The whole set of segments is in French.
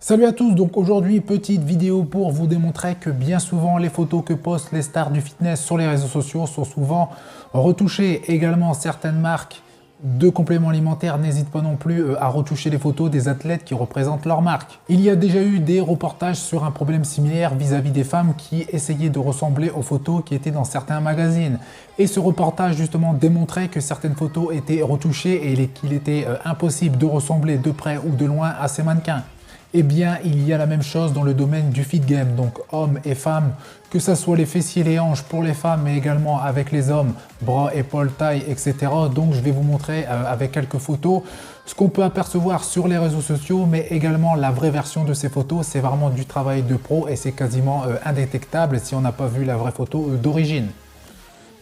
Salut à tous, donc aujourd'hui petite vidéo pour vous démontrer que bien souvent les photos que postent les stars du fitness sur les réseaux sociaux sont souvent retouchées. Également certaines marques de compléments alimentaires n'hésitent pas non plus à retoucher les photos des athlètes qui représentent leur marque. Il y a déjà eu des reportages sur un problème similaire vis-à-vis des femmes qui essayaient de ressembler aux photos qui étaient dans certains magazines. Et ce reportage justement démontrait que certaines photos étaient retouchées et qu'il était impossible de ressembler de près ou de loin à ces mannequins. Eh bien, il y a la même chose dans le domaine du fit game, donc hommes et femmes, que ce soit les fessiers, les hanches pour les femmes, mais également avec les hommes, bras, épaules, taille, etc. Donc, je vais vous montrer avec quelques photos ce qu'on peut apercevoir sur les réseaux sociaux, mais également la vraie version de ces photos. C'est vraiment du travail de pro et c'est quasiment indétectable si on n'a pas vu la vraie photo d'origine.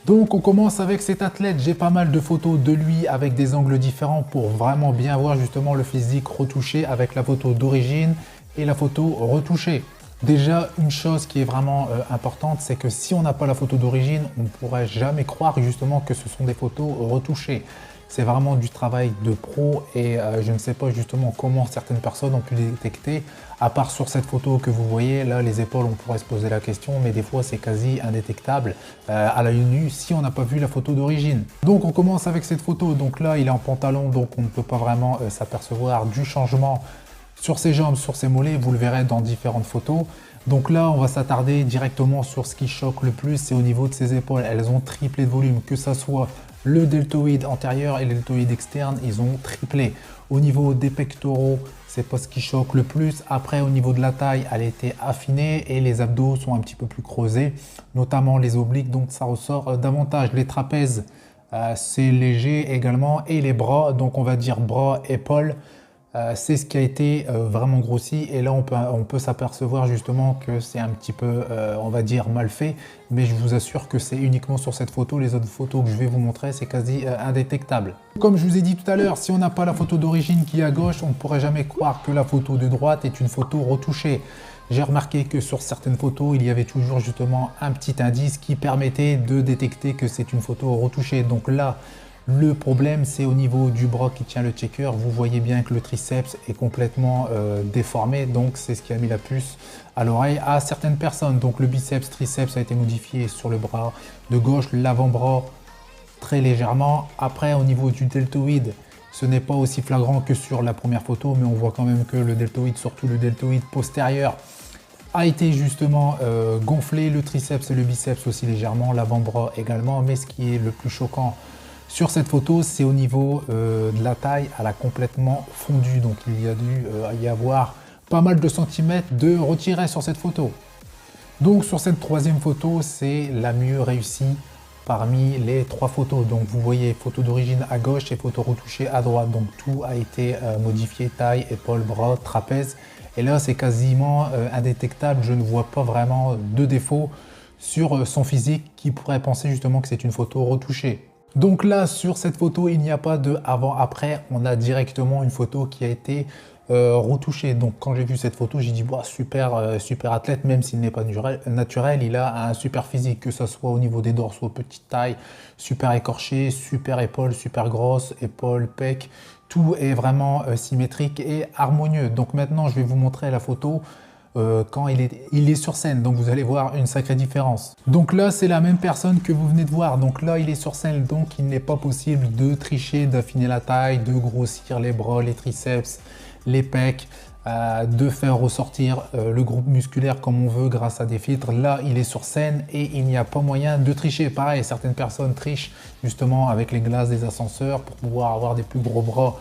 Donc on commence avec cet athlète, j'ai pas mal de photos de lui avec des angles différents pour vraiment bien voir justement le physique retouché avec la photo d'origine et la photo retouchée. Déjà une chose qui est vraiment importante, c'est que si on n'a pas la photo d'origine, on ne pourrait jamais croire justement que ce sont des photos retouchées. C'est vraiment du travail de pro et je ne sais pas justement comment certaines personnes ont pu détecter, à part sur cette photo que vous voyez, là les épaules on pourrait se poser la question, mais des fois c'est quasi indétectable à l'œil nu si on n'a pas vu la photo d'origine. Donc on commence avec cette photo, donc là il est en pantalon, donc on ne peut pas vraiment s'apercevoir du changement sur ses jambes, sur ses mollets, vous le verrez dans différentes photos. Donc là, on va s'attarder directement sur ce qui choque le plus, c'est au niveau de ses épaules. Elles ont triplé de volume, que ce soit le deltoïde antérieur et le deltoïde externe, ils ont triplé. Au niveau des pectoraux, c'est pas ce qui choque le plus. Après, au niveau de la taille, elle a été affinée et les abdos sont un petit peu plus creusés, notamment les obliques, donc ça ressort davantage. Les trapèzes, c'est léger également et les bras, donc on va dire bras, épaules. C'est ce qui a été vraiment grossi et là on peut s'apercevoir justement que c'est un petit peu on va dire mal fait, mais je vous assure que c'est uniquement sur cette photo. Les autres photos que je vais vous montrer, c'est quasi indétectable. Comme je vous ai dit tout à l'heure, si on n'a pas la photo d'origine qui est à gauche, on ne pourrait jamais croire que la photo de droite est une photo retouchée. J'ai remarqué que sur certaines photos, il y avait toujours justement un petit indice qui permettait de détecter que c'est une photo retouchée. Donc là, le problème, c'est au niveau du bras qui tient le checker. Vous voyez bien que le triceps est complètement déformé, donc c'est ce qui a mis la puce à l'oreille à certaines personnes. Donc le biceps, triceps a été modifié sur le bras de gauche, l'avant-bras très légèrement. Après, au niveau du deltoïde, ce n'est pas aussi flagrant que sur la première photo, mais on voit quand même que le deltoïde, surtout le deltoïde postérieur, a été justement gonflé, le triceps et le biceps aussi légèrement, l'avant-bras également. Mais ce qui est le plus choquant sur cette photo, c'est au niveau de la taille, elle a complètement fondu. Donc il y a dû y avoir pas mal de centimètres de retirés sur cette photo. Donc sur cette troisième photo, c'est la mieux réussie parmi les trois photos. Donc vous voyez photo d'origine à gauche et photo retouchée à droite. Donc tout a été modifié, taille, épaules, bras, trapèze. Et là c'est quasiment indétectable. Je ne vois pas vraiment de défaut sur son physique qui pourrait penser justement que c'est une photo retouchée. Donc là, sur cette photo, il n'y a pas de avant-après. On a directement une photo qui a été retouchée. Donc quand j'ai vu cette photo, j'ai dit bah, super athlète, même s'il n'est pas naturel, il a un super physique, que ce soit au niveau des dorsaux, petite taille, super écorché, super épaules, super grosse, épaules, pec. Tout est vraiment symétrique et harmonieux. Donc maintenant, je vais vous montrer la photo quand il est sur scène, donc vous allez voir une sacrée différence. Donc là c'est la même personne que vous venez de voir, donc là il est sur scène, donc il n'est pas possible de tricher, d'affiner la taille, de grossir les bras, les triceps, les pecs, de faire ressortir le groupe musculaire comme on veut grâce à des filtres. Là il est sur scène et il n'y a pas moyen de tricher. Pareil, certaines personnes trichent justement avec les glaces des ascenseurs pour pouvoir avoir des plus gros bras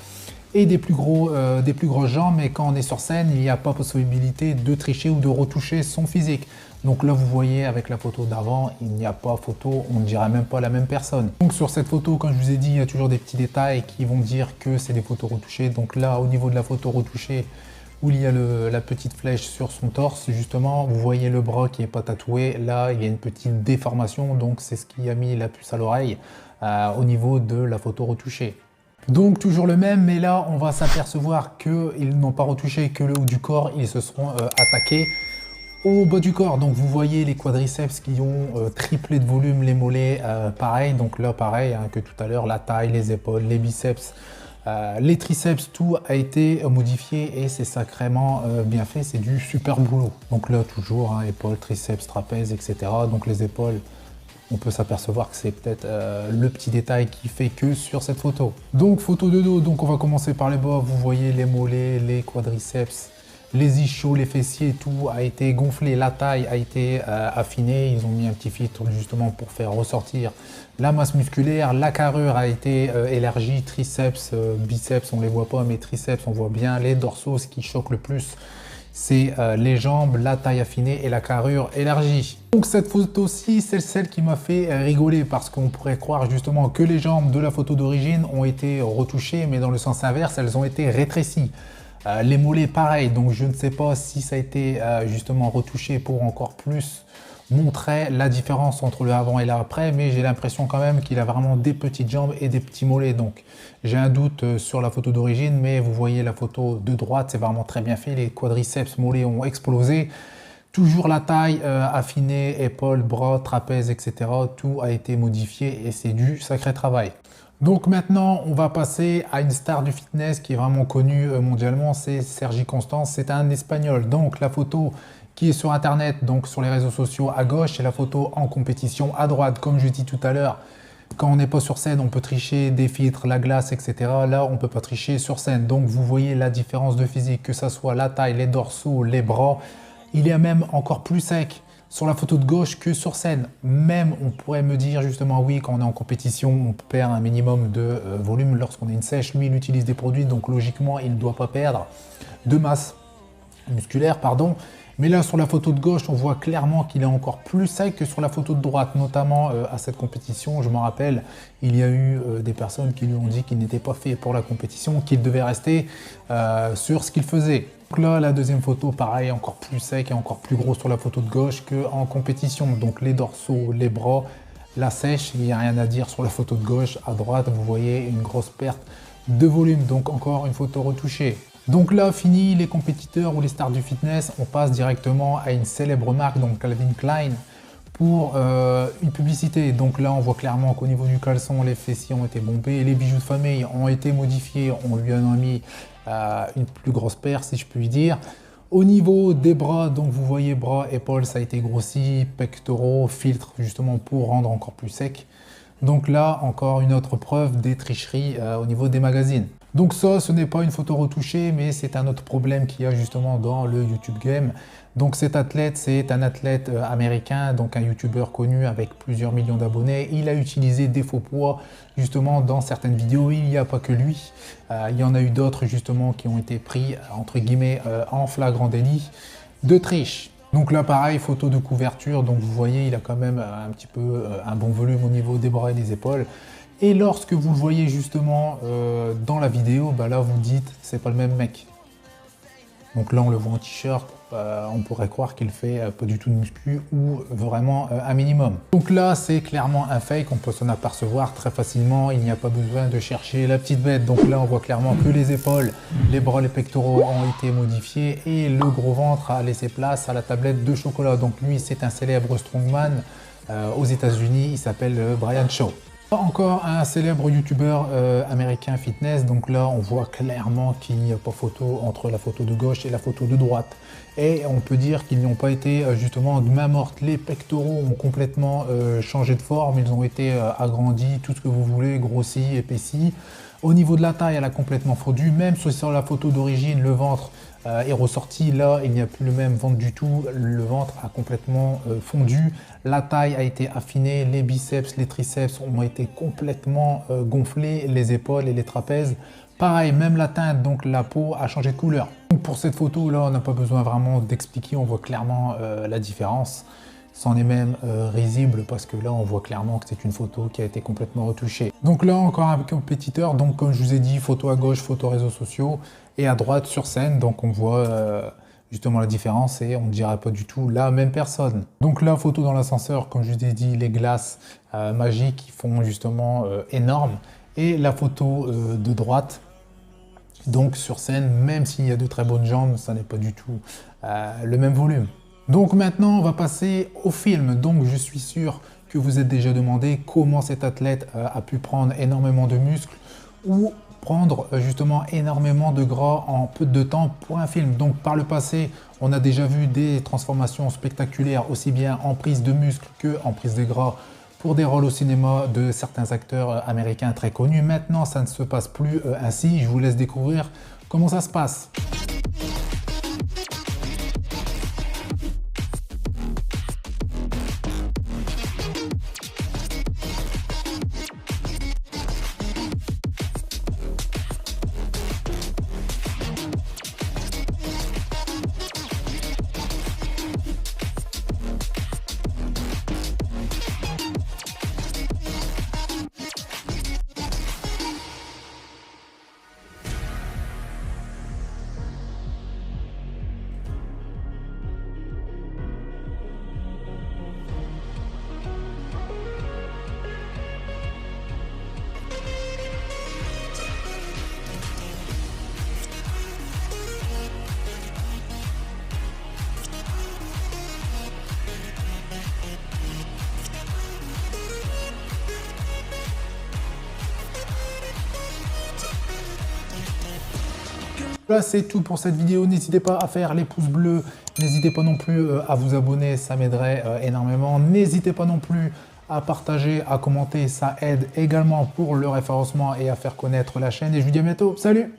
et des plus grosses jambes, mais quand on est sur scène, il n'y a pas possibilité de tricher ou de retoucher son physique. Donc là, vous voyez avec la photo d'avant, il n'y a pas photo, on ne dirait même pas la même personne. Donc sur cette photo, comme je vous ai dit, il y a toujours des petits détails qui vont dire que c'est des photos retouchées. Donc là, au niveau de la photo retouchée, où il y a la petite flèche sur son torse, justement, vous voyez le bras qui n'est pas tatoué. Là, il y a une petite déformation, donc c'est ce qui a mis la puce à l'oreille au niveau de la photo retouchée. Donc toujours le même, mais là on va s'apercevoir qu'ils n'ont pas retouché que le haut du corps, ils se seront attaqués au bas du corps. Donc vous voyez les quadriceps qui ont triplé de volume, les mollets pareil. Donc là pareil hein, que tout à l'heure, la taille, les épaules, les biceps Les triceps, tout a été modifié et c'est sacrément bien fait, c'est du super boulot. Donc là toujours, hein, épaules, triceps, trapèzes, etc. Donc les épaules, on peut s'apercevoir que c'est peut-être le petit détail qui fait que sur cette photo. Donc photo de dos, donc on va commencer par les bas, vous voyez les mollets, les quadriceps, les ischios, les fessiers, tout a été gonflé, la taille a été affinée, ils ont mis un petit filtre justement pour faire ressortir la masse musculaire, la carrure a été élargie, triceps, biceps on les voit pas, mais triceps on voit bien, les dorsaux, ce qui choque le plus c'est les jambes, la taille affinée et la carrure élargie. Donc cette photo-ci, c'est celle qui m'a fait rigoler parce qu'on pourrait croire justement que les jambes de la photo d'origine ont été retouchées, mais dans le sens inverse, elles ont été rétrécies. Les mollets, pareil, donc je ne sais pas si ça a été justement retouché pour encore plus montrer la différence entre le avant et l'après, mais j'ai l'impression quand même qu'il a vraiment des petites jambes et des petits mollets. Donc j'ai un doute sur la photo d'origine, mais vous voyez la photo de droite, c'est vraiment très bien fait. Les quadriceps, mollets ont explosé. Toujours la taille affinée, épaules, bras, trapèzes, etc. Tout a été modifié et c'est du sacré travail. Donc maintenant, on va passer à une star du fitness qui est vraiment connue mondialement, c'est Sergi Constance, c'est un Espagnol. Donc la photo qui est sur internet, donc sur les réseaux sociaux à gauche, et la photo en compétition à droite. Comme je dis tout à l'heure, quand on n'est pas sur scène, on peut tricher des filtres, la glace, etc. Là, on ne peut pas tricher sur scène. Donc vous voyez la différence de physique, que ce soit la taille, les dorsaux, les bras. Il est même encore plus sec sur la photo de gauche que sur scène. Même, on pourrait me dire justement, oui, quand on est en compétition, on perd un minimum de volume lorsqu'on est une sèche. Lui, il utilise des produits, donc logiquement, il ne doit pas perdre de masse musculaire, pardon. Mais là, sur la photo de gauche, on voit clairement qu'il est encore plus sec que sur la photo de droite, notamment à cette compétition. Je me rappelle, il y a eu des personnes qui lui ont dit qu'il n'était pas fait pour la compétition, qu'il devait rester sur ce qu'il faisait. Donc là, la deuxième photo, pareil, encore plus sec et encore plus gros sur la photo de gauche qu'en compétition. Donc les dorsaux, les bras, la sèche, il n'y a rien à dire sur la photo de gauche. À droite, vous voyez une grosse perte de volume, donc encore une photo retouchée. Donc là, fini les compétiteurs ou les stars du fitness, on passe directement à une célèbre marque, donc Calvin Klein, pour une publicité. Donc là, on voit clairement qu'au niveau du caleçon, les fessiers ont été bombés, les bijoux de famille ont été modifiés, on lui en a mis une plus grosse paire, si je puis dire. Au niveau des bras, donc vous voyez bras, épaules, ça a été grossi, pectoraux, filtre justement pour rendre encore plus sec. Donc là, encore une autre preuve des tricheries au niveau des magazines. Donc ça, ce n'est pas une photo retouchée, mais c'est un autre problème qu'il y a justement dans le YouTube game. Donc cet athlète, c'est un athlète américain, donc un YouTuber connu avec plusieurs millions d'abonnés. Il a utilisé des faux poids justement dans certaines vidéos. Il n'y a pas que lui. Il y en a eu d'autres justement qui ont été pris entre guillemets en flagrant délit de triche. Donc là pareil, photo de couverture, donc vous voyez il a quand même un petit peu un bon volume au niveau des bras et des épaules. Et lorsque vous le voyez justement dans la vidéo, bah là vous dites c'est pas le même mec. Donc là on le voit en t-shirt, on pourrait croire qu'il fait pas du tout de muscu ou vraiment un minimum. Donc là c'est clairement un fake, on peut s'en apercevoir très facilement, il n'y a pas besoin de chercher la petite bête. Donc là on voit clairement que les épaules, les bras, les pectoraux ont été modifiés et le gros ventre a laissé place à la tablette de chocolat. Donc lui c'est un célèbre strongman aux États-Unis, il s'appelle Brian Shaw. Encore un célèbre youtubeur américain fitness, donc là on voit clairement qu'il n'y a pas photo entre la photo de gauche et la photo de droite. Et on peut dire qu'ils n'ont pas été justement de main morte. Les pectoraux ont complètement changé de forme, ils ont été agrandis, tout ce que vous voulez, grossis, épaissis. Au niveau de la taille, elle a complètement fondu, même sur la photo d'origine, le ventre est ressorti. Là, il n'y a plus le même ventre du tout, le ventre a complètement fondu. La taille a été affinée, les biceps, les triceps ont été complètement gonflés, les épaules et les trapèzes. Pareil, même la teinte, donc la peau a changé de couleur. Donc pour cette photo là, on n'a pas besoin vraiment d'expliquer, on voit clairement la différence. C'en est même risible parce que là on voit clairement que c'est une photo qui a été complètement retouchée. Donc là encore un compétiteur, donc comme je vous ai dit, photo à gauche, photo réseaux sociaux et à droite sur scène, donc on voit justement la différence et on ne dirait pas du tout la même personne. Donc là photo dans l'ascenseur, comme je vous ai dit, les glaces magiques qui font justement énorme, et la photo de droite. Donc sur scène, même s'il y a de très bonnes jambes, ça n'est pas du tout le même volume. Donc maintenant, on va passer au film. Donc je suis sûr que vous êtes déjà demandé comment cet athlète a pu prendre énormément de muscles ou prendre justement énormément de gras en peu de temps pour un film. Donc par le passé, on a déjà vu des transformations spectaculaires aussi bien en prise de muscle que en prise de gras pour des rôles au cinéma de certains acteurs américains très connus. Maintenant, ça ne se passe plus ainsi. Je vous laisse découvrir comment ça se passe. Voilà, c'est tout pour cette vidéo. N'hésitez pas à faire les pouces bleus. N'hésitez pas non plus à vous abonner, ça m'aiderait énormément. N'hésitez pas non plus à partager, à commenter, ça aide également pour le référencement et à faire connaître la chaîne. Et je vous dis à bientôt. Salut!